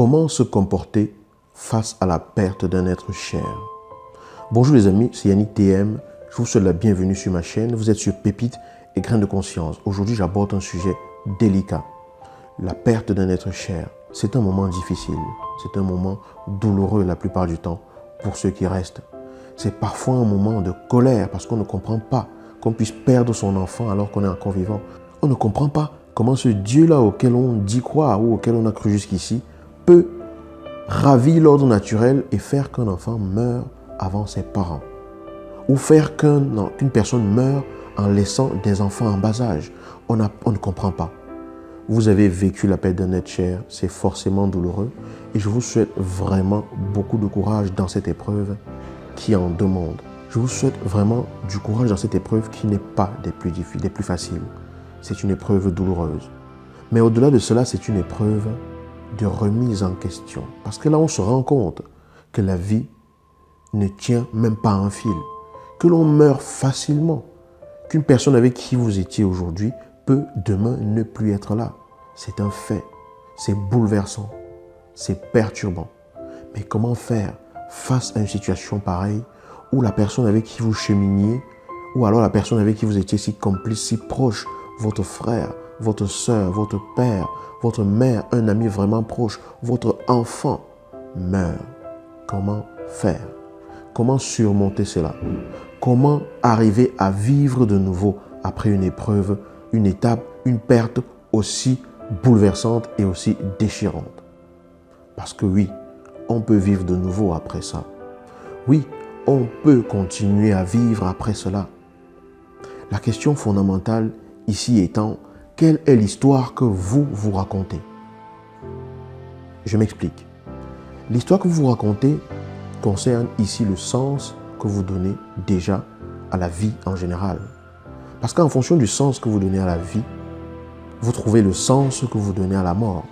Comment se comporter face à la perte d'un être cher? Bonjour les amis, c'est Yannick TM. Je vous souhaite la bienvenue sur ma chaîne. Vous êtes sur Pépites et Graines de Conscience. Aujourd'hui, j'aborde un sujet délicat. La perte d'un être cher. C'est un moment difficile. C'est un moment douloureux la plupart du temps pour ceux qui restent. C'est parfois un moment de colère parce qu'on ne comprend pas qu'on puisse perdre son enfant alors qu'on est encore vivant. On ne comprend pas comment ce Dieu-là auquel on dit croire ou auquel on a cru jusqu'ici peut ravir l'ordre naturel et faire qu'un enfant meure avant ses parents. Ou faire qu'une personne meure en laissant des enfants en bas âge. On ne comprend pas. Vous avez vécu la perte d'un être cher, c'est forcément douloureux. Et je vous souhaite vraiment beaucoup de courage dans cette épreuve qui en demande. Je vous souhaite vraiment du courage dans cette épreuve qui n'est pas des plus faciles. C'est une épreuve douloureuse. Mais au-delà de cela, c'est une épreuve de remise en question. Parce que là, on se rend compte que la vie ne tient même pas à un fil. Que l'on meurt facilement. Qu'une personne avec qui vous étiez aujourd'hui peut demain ne plus être là. C'est un fait. C'est bouleversant. C'est perturbant. Mais comment faire face à une situation pareille où la personne avec qui vous cheminiez ou alors la personne avec qui vous étiez si complice, si proche, votre frère, votre soeur, votre père, votre mère, un ami vraiment proche, votre enfant meurt. Comment faire? Comment surmonter cela? Comment arriver à vivre de nouveau après une épreuve, une étape, une perte aussi bouleversante et aussi déchirante? Parce que oui, on peut vivre de nouveau après ça. Oui, on peut continuer à vivre après cela. La question fondamentale ici étant, quelle est l'histoire que vous vous racontez? Je m'explique. L'histoire que vous racontez concerne ici le sens que vous donnez déjà à la vie en général. Parce qu'en fonction du sens que vous donnez à la vie, vous trouvez le sens que vous donnez à la mort.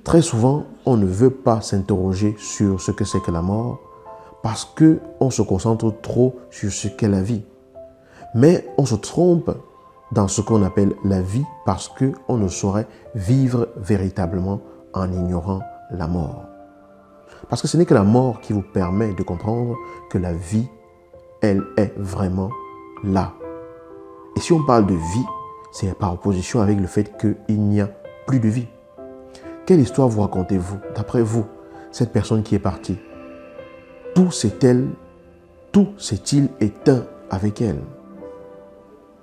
Très souvent, on ne veut pas s'interroger sur ce que c'est que la mort parce qu'on se concentre trop sur ce qu'est la vie. Mais on se trompe dans ce qu'on appelle la vie parce qu'on ne saurait vivre véritablement en ignorant la mort. Parce que ce n'est que la mort qui vous permet de comprendre que la vie, elle est vraiment là. Et si on parle de vie, c'est par opposition avec le fait qu'il n'y a plus de vie. Quelle histoire vous racontez-vous, d'après vous, cette personne qui est partie? Tout s'est-il éteint avec elle?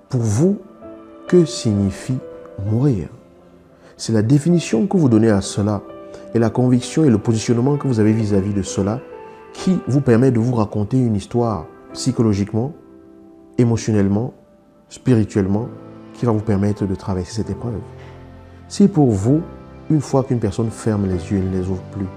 Pour vous, que signifie mourir? C'est la définition que vous donnez à cela et la conviction et le positionnement que vous avez vis-à-vis de cela qui vous permet de vous raconter une histoire psychologiquement, émotionnellement, spirituellement, qui va vous permettre de traverser cette épreuve. Si pour vous, une fois qu'une personne ferme les yeux et ne les ouvre plus,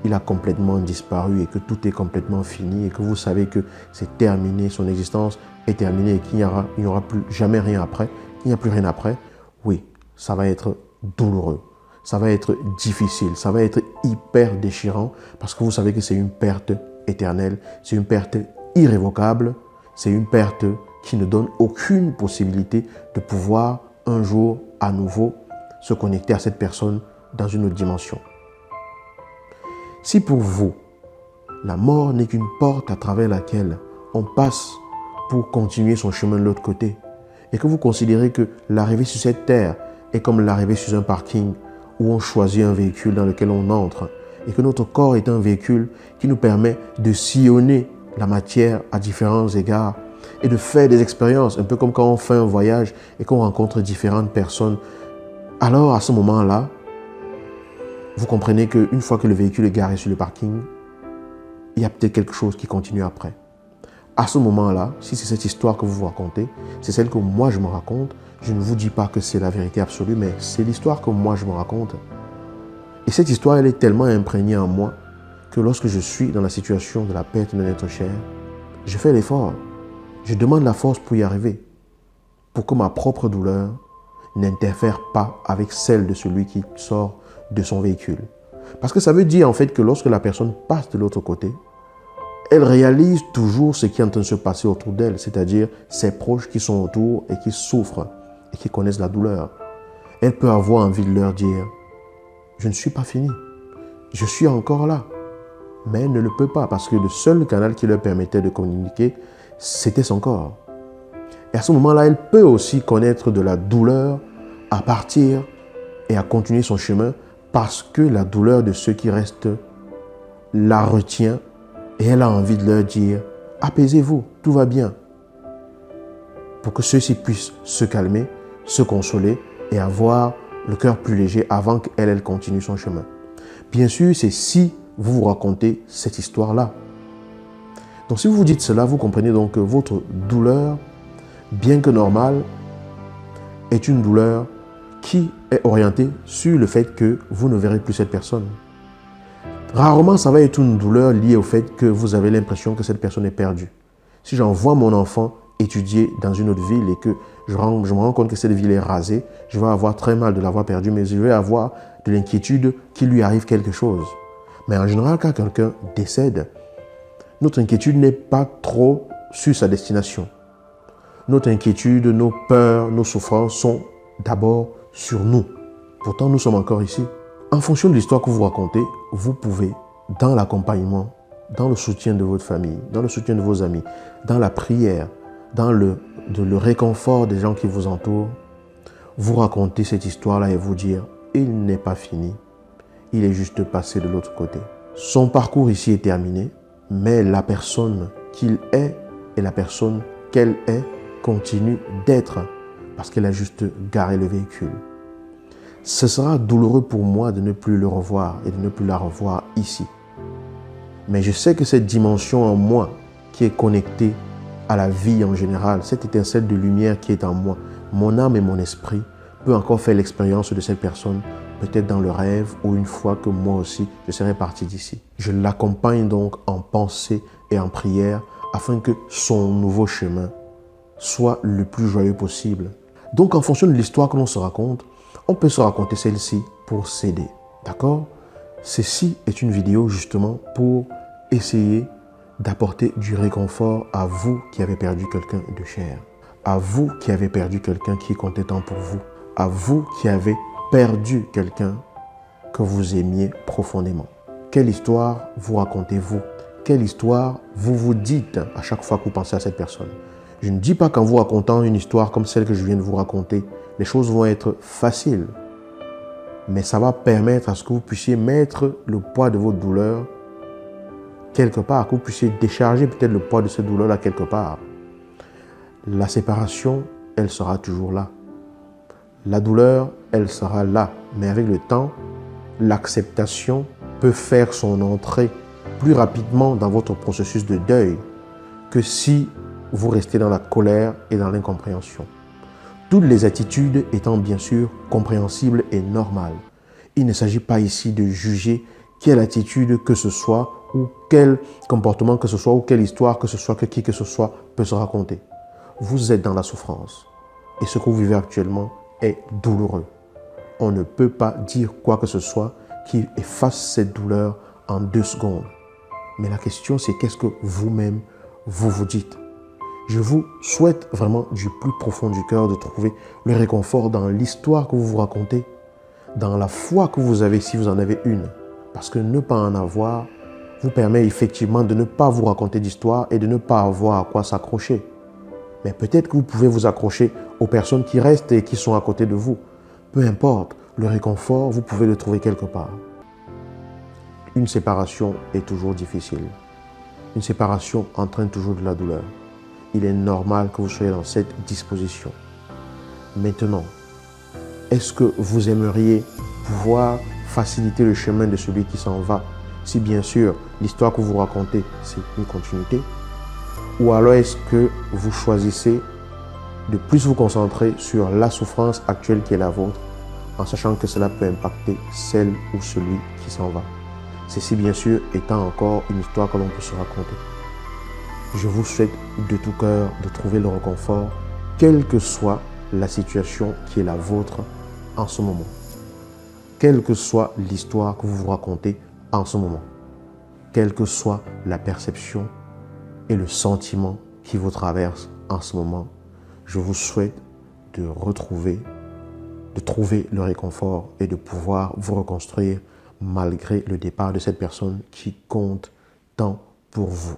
il a complètement disparu et que tout est complètement fini et que vous savez que c'est terminé, son existence est terminée et qu'il n'y aura plus jamais rien après, qu'il n'y a plus rien après, oui, ça va être douloureux, ça va être difficile, ça va être hyper déchirant parce que vous savez que c'est une perte éternelle, c'est une perte irrévocable, c'est une perte qui ne donne aucune possibilité de pouvoir un jour à nouveau se connecter à cette personne dans une autre dimension. Si pour vous, la mort n'est qu'une porte à travers laquelle on passe pour continuer son chemin de l'autre côté, et que vous considérez que l'arrivée sur cette terre est comme l'arrivée sur un parking où on choisit un véhicule dans lequel on entre, et que notre corps est un véhicule qui nous permet de sillonner la matière à différents égards et de faire des expériences, un peu comme quand on fait un voyage et qu'on rencontre différentes personnes, alors à ce moment-là, vous comprenez qu'une fois que le véhicule est garé sur le parking, il y a peut-être quelque chose qui continue après. À ce moment-là, si c'est cette histoire que vous vous racontez, c'est celle que moi je me raconte, je ne vous dis pas que c'est la vérité absolue, mais c'est l'histoire que moi je me raconte. Et cette histoire, elle est tellement imprégnée en moi que lorsque je suis dans la situation de la perte d'un être cher, je fais l'effort. Je demande la force pour y arriver, pour que ma propre douleur n'interfère pas avec celle de celui qui sort de son véhicule. Parce que ça veut dire en fait que lorsque la personne passe de l'autre côté, elle réalise toujours ce qui est en train de se passer autour d'elle, c'est-à-dire ses proches qui sont autour et qui souffrent et qui connaissent la douleur. Elle peut avoir envie de leur dire « Je ne suis pas fini. je suis encore là. Mais elle ne le peut pas parce que le seul canal qui leur permettait de communiquer, c'était son corps. Et à ce moment-là, elle peut aussi connaître de la douleur à partir et à continuer son chemin parce que la douleur de ceux qui restent la retient et elle a envie de leur dire « Apaisez-vous, tout va bien » pour que ceux-ci puissent se calmer, se consoler et avoir le cœur plus léger avant qu'elle continue son chemin. Bien sûr, c'est si vous vous racontez cette histoire-là. Donc si vous vous dites cela, vous comprenez donc que votre douleur, bien que normale, est une douleur qui est orientée sur le fait que vous ne verrez plus cette personne. Rarement, ça va être une douleur liée au fait que vous avez l'impression que cette personne est perdue. Si j'envoie mon enfant étudier dans une autre ville et que je me rends compte que cette ville est rasée, je vais avoir très mal de l'avoir perdue, mais je vais avoir de l'inquiétude qu'il lui arrive quelque chose. Mais en général, quand quelqu'un décède, notre inquiétude n'est pas trop sur sa destination. Notre inquiétude, nos peurs, nos souffrances sont d'abord sur nous. Pourtant, nous sommes encore ici. En fonction de l'histoire que vous racontez, vous pouvez, dans l'accompagnement, dans le soutien de votre famille, dans le soutien de vos amis, dans la prière, dans le réconfort des gens qui vous entourent, vous raconter cette histoire-là et vous dire « il n'est pas fini, il est juste passé de l'autre côté ». Son parcours ici est terminé, mais la personne qu'il est et la personne qu'elle est continue d'être parce qu'elle a juste garé le véhicule. Ce sera douloureux pour moi de ne plus le revoir et de ne plus la revoir ici. Mais je sais que cette dimension en moi qui est connectée à la vie en général, cette étincelle de lumière qui est en moi, mon âme et mon esprit peut encore faire l'expérience de cette personne, peut-être dans le rêve ou une fois que moi aussi je serai parti d'ici. Je l'accompagne donc en pensée et en prière afin que son nouveau chemin soit le plus joyeux possible. Donc en fonction de l'histoire que l'on se raconte, on peut se raconter celle-ci pour s'aider. D'accord? Ceci est une vidéo justement pour essayer d'apporter du réconfort à vous qui avez perdu quelqu'un de cher, à vous qui avez perdu quelqu'un qui comptait tant pour vous, à vous qui avez perdu quelqu'un que vous aimiez profondément. Quelle histoire vous racontez-vous? Quelle histoire vous vous dites à chaque fois que vous pensez à cette personne? Je ne dis pas qu'en vous racontant une histoire comme celle que je viens de vous raconter, les choses vont être faciles. Mais ça va permettre à ce que vous puissiez mettre le poids de votre douleur quelque part, que vous puissiez décharger peut-être le poids de cette douleur-là quelque part. La séparation, elle sera toujours là. La douleur, elle sera là. Mais avec le temps, l'acceptation peut faire son entrée plus rapidement dans votre processus de deuil que si vous restez dans la colère et dans l'incompréhension. Toutes les attitudes étant bien sûr compréhensibles et normales. Il ne s'agit pas ici de juger quelle attitude que ce soit ou quel comportement que ce soit ou quelle histoire que ce soit que qui que ce soit peut se raconter. Vous êtes dans la souffrance et ce que vous vivez actuellement est douloureux. On ne peut pas dire quoi que ce soit qui efface cette douleur en 2 secondes. Mais la question c'est qu'est-ce que vous-même vous vous dites? Je vous souhaite vraiment du plus profond du cœur de trouver le réconfort dans l'histoire que vous vous racontez, dans la foi que vous avez si vous en avez une. Parce que ne pas en avoir vous permet effectivement de ne pas vous raconter d'histoire et de ne pas avoir à quoi s'accrocher. Mais peut-être que vous pouvez vous accrocher aux personnes qui restent et qui sont à côté de vous. Peu importe, le réconfort, vous pouvez le trouver quelque part. Une séparation est toujours difficile. Une séparation entraîne toujours de la douleur. Il est normal que vous soyez dans cette disposition. Maintenant, est-ce que vous aimeriez pouvoir faciliter le chemin de celui qui s'en va? Si bien sûr, l'histoire que vous racontez, c'est une continuité. Ou alors est-ce que vous choisissez de plus vous concentrer sur la souffrance actuelle qui est la vôtre, en sachant que cela peut impacter celle ou celui qui s'en va? Ceci bien sûr étant encore une histoire que l'on peut se raconter. Je vous souhaite de tout cœur de trouver le réconfort, quelle que soit la situation qui est la vôtre en ce moment. Quelle que soit l'histoire que vous vous racontez en ce moment. Quelle que soit la perception et le sentiment qui vous traverse en ce moment, je vous souhaite de trouver le réconfort et de pouvoir vous reconstruire malgré le départ de cette personne qui compte tant pour vous.